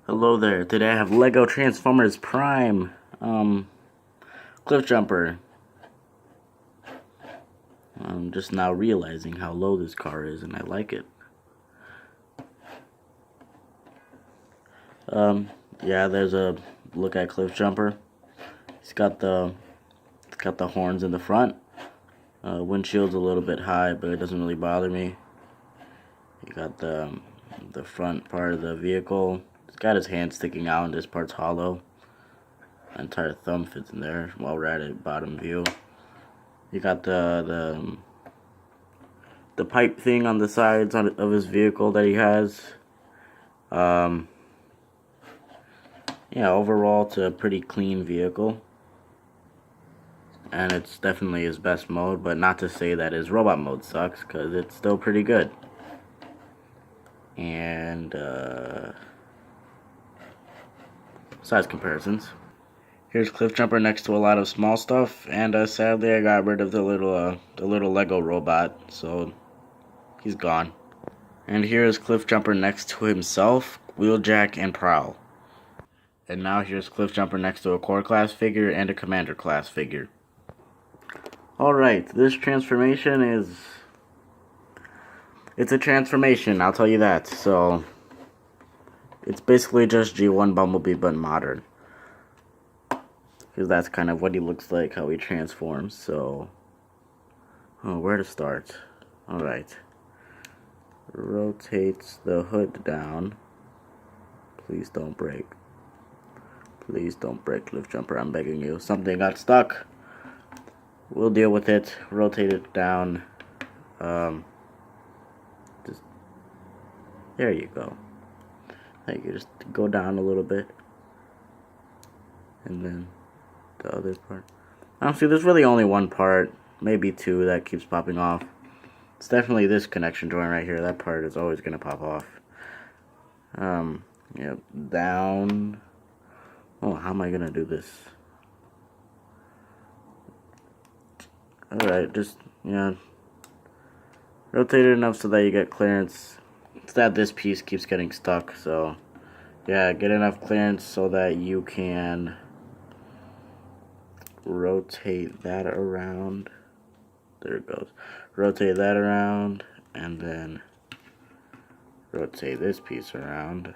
Hello there. Today I have Lego Transformers Prime, Cliffjumper. I'm just now realizing how low this car is, and I like it. Yeah, there's a look at Cliffjumper. He's got the horns in the front. Windshield's a little bit high, but it doesn't really bother me. You got the front part of the vehicle. He's got his hand sticking out, and this part's hollow. My entire thumb fits in there while we're at it, bottom view. You got the pipe thing on the sides of his vehicle that he has. Yeah, overall it's a pretty clean vehicle, and it's definitely his best mode, but not to say that his robot mode sucks, because it's still pretty good. And size comparisons. Here's Cliffjumper next to a lot of small stuff, and sadly I got rid of the little Lego robot, so he's gone. And here is Cliffjumper next to himself, Wheeljack, and Prowl. And now here's Cliffjumper next to a Core class figure and a Commander class figure. Alright, this transformation it's a transformation, I'll tell you that. So, it's basically just G1 Bumblebee but modern. Because that's kind of what he looks like, how he transforms, so... Oh, where to start? Alright. Rotates the hood down. Please don't break. Please don't break, Cliffjumper, I'm begging you. Something got stuck. We'll deal with it. Rotate it down. Just there you go. Thank you. Just go down a little bit, and then the other part. Honestly, there's really only one part, maybe two, that keeps popping off. It's definitely this connection joint right here. That part is always gonna pop off. Yeah, down. Oh, how am I gonna do this? Alright, just, rotate it enough so that you get clearance. It's that this piece keeps getting stuck, so yeah, get enough clearance so that you can rotate that around. There it goes. Rotate that around, and then rotate this piece around.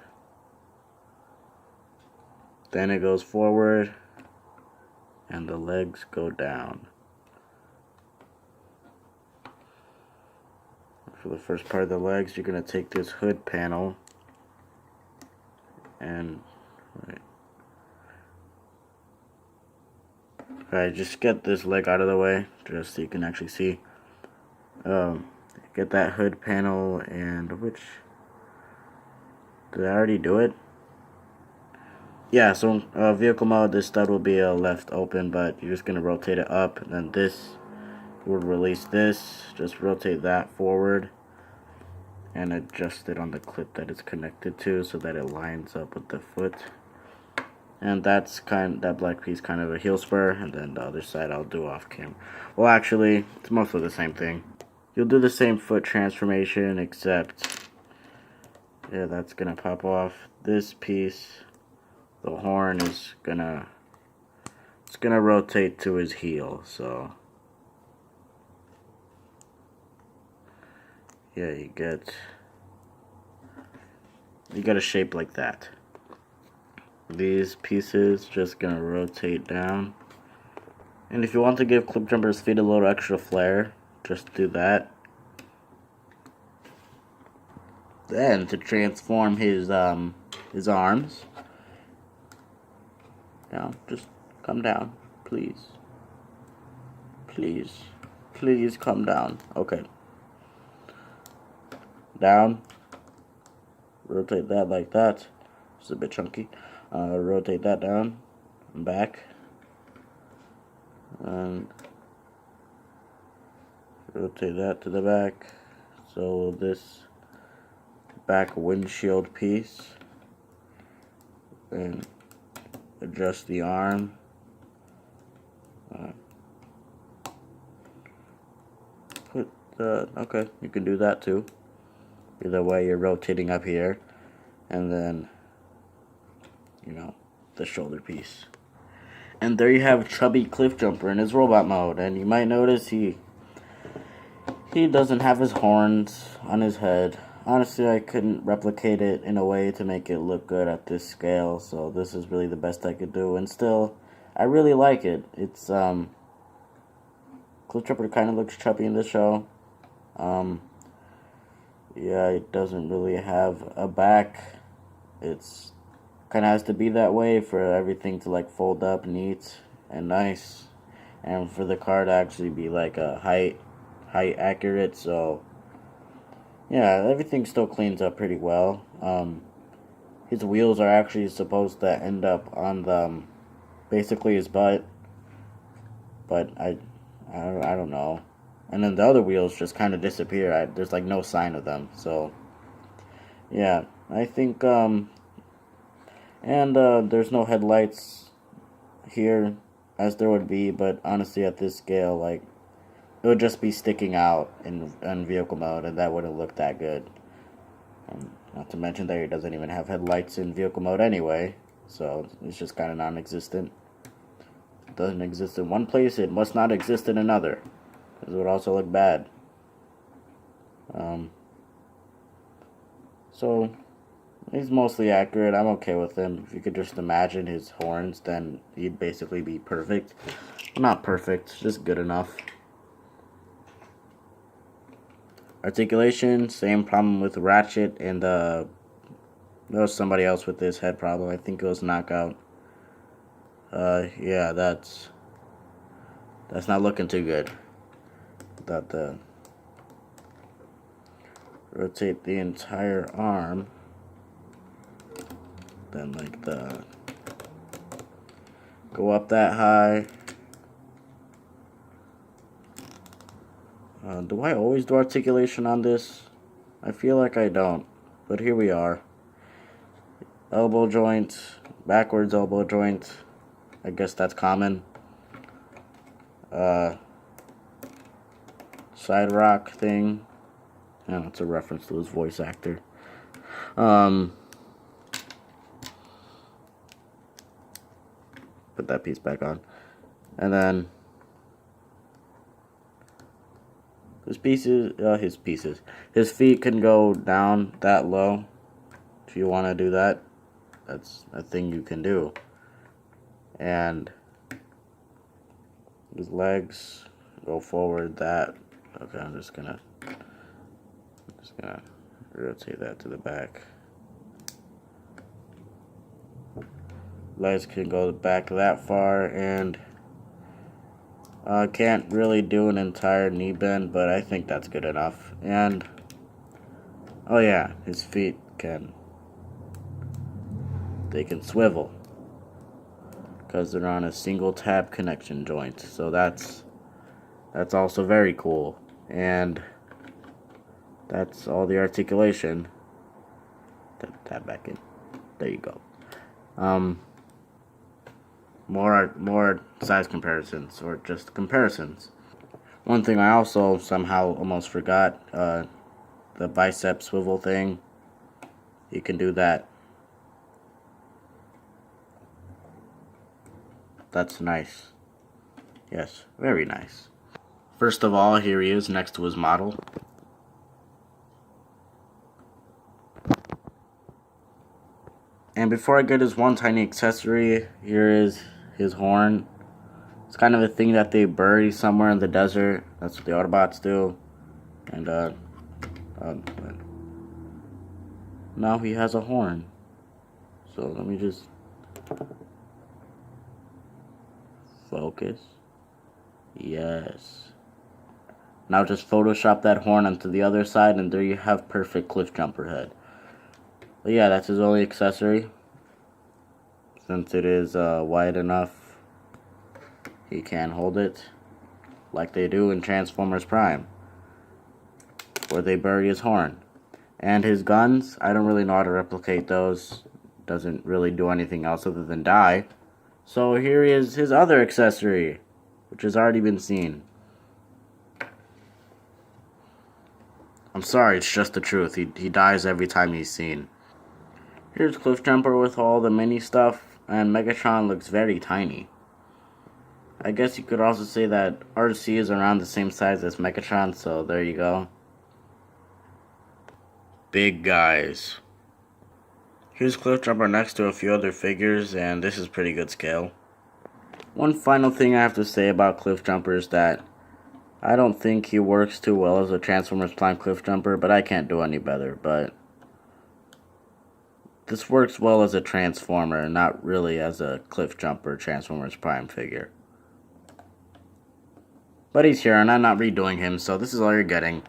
Then it goes forward, and the legs go down. For the first part of the legs, you're going to take this hood panel and Alright, just get this leg out of the way, just so you can actually see. Get that hood panel, and which... Did I already do it? Yeah, so vehicle mode, this stud will be left open, but you're just going to rotate it up, and then this will release this. Just rotate that forward and adjust it on the clip that it's connected to so that it lines up with the foot. And that black piece kind of a heel spur, and then the other side I'll do off cam. Well, actually, it's mostly the same thing. You'll do the same foot transformation, except yeah, that's gonna pop off. This piece, the horn is gonna rotate to his heel, so yeah, you get a shape like that. These pieces just gonna rotate down, and if you want to give Cliffjumper's feet a little extra flair, just do that. Then to transform his arms, down, just come down, please, please, please come down. Okay, down. Rotate that like that. It's a bit chunky. Rotate that down and back, and rotate that to the back. So this back windshield piece, and adjust the arm. Okay, you can do that too. Either way, you're rotating up here, and then you know, the shoulder piece. And there you have chubby Cliffjumper in his robot mode. And you might notice he doesn't have his horns on his head. Honestly, I couldn't replicate it in a way to make it look good at this scale, so this is really the best I could do. And still, I really like it. It's, Cliffjumper kind of looks chubby in the show. Yeah, it doesn't really have a back. It's kind of has to be that way for everything to, like, fold up neat and nice. And for the car to actually be, like, a height accurate, so yeah, everything still cleans up pretty well. His wheels are actually supposed to end up on the basically his butt, but I don't know. And then the other wheels just kind of disappear. There's like no sign of them. So yeah, I think and there's no headlights here as there would be, but honestly at this scale, like, it would just be sticking out in vehicle mode, and that wouldn't look that good. Not to mention that he doesn't even have headlights in vehicle mode anyway, so it's just kind of non-existent. It doesn't exist in one place, it must not exist in another. This would also look bad. So, he's mostly accurate. I'm okay with him. If you could just imagine his horns, then he'd basically be perfect. Well, not perfect, just good enough. Articulation, same problem with Ratchet, and there was somebody else with this head problem. I think it was Knockout. Yeah, that's not looking too good. Rotate the entire arm, then like go up that high. Do I always do articulation on this? I feel like I don't, but here we are. Elbow joint, backwards elbow joint. I guess that's common. Side rock thing. Yeah, it's a reference to his voice actor. Put that piece back on. And then his feet can go down that low. If you want to do that, that's a thing you can do. And his legs go forward that. Okay, I'm just gonna rotate that to the back. Legs can go back that far, and can't really do an entire knee bend, but I think that's good enough. And oh yeah, his feet can swivel because they're on a single tab connection joint. So that's also very cool. And that's all the articulation. Tab back in. There you go. More size comparisons, or just comparisons. One thing I also somehow almost forgot, the bicep swivel thing. You can do that. That's nice. Yes, very nice. First of all, here he is next to his model. And before I get his one tiny accessory, here is his horn. It's kind of a thing that they bury somewhere in the desert. That's what the Autobots do. And now he has a horn. So let me just focus. Yes. Now just Photoshop that horn onto the other side, and there you have perfect Cliffjumper head. But yeah, that's his only accessory. Since it is wide enough, he can hold it like they do in Transformers Prime, where they bury his horn. And his guns, I don't really know how to replicate those. Doesn't really do anything else other than die. So here is his other accessory, which has already been seen. I'm sorry, it's just the truth. He dies every time he's seen. Here's Cliffjumper with all the mini stuff, and Megatron looks very tiny. I guess you could also say that RC is around the same size as Megatron, so there you go. Big guys. Here's Cliffjumper next to a few other figures, and this is pretty good scale. One final thing I have to say about Cliffjumper is that I don't think he works too well as a Transformers Prime Cliffjumper, but I can't do any better. But this works well as a Transformer, not really as a Cliffjumper Transformers Prime figure. But he's here, and I'm not redoing him, so this is all you're getting.